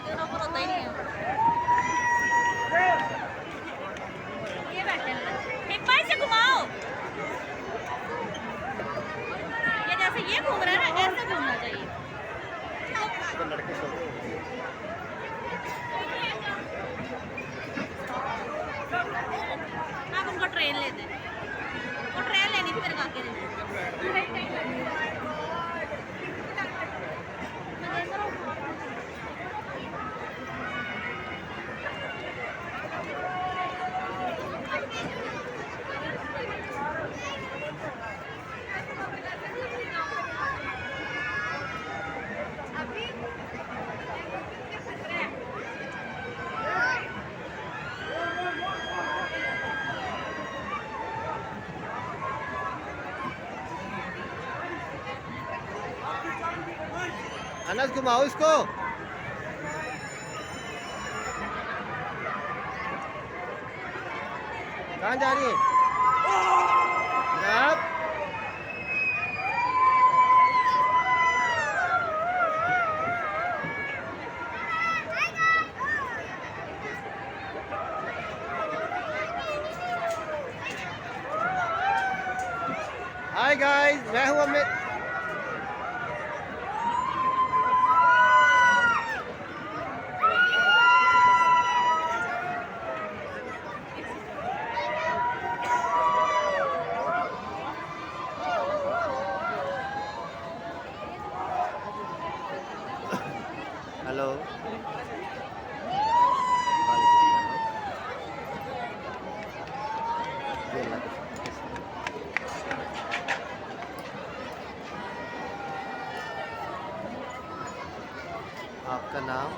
के उन्होंने पर होता ही नहीं है। ये बैठे हैं हिप्पा, इसे घुमाओ। ये जैसे ये घूम रहा है ना, ऐसे घूमना चाहिए। लड़के सो गए। आप उनको ट्रेन ले दे, वो ट्रेन लेनी थी मेरे काके ने। अनस घुमाओ इसको। कहाँ जा रही है? जनाब हाय गाइस, मैं हूँ अमित। हेलो, आपका नाम?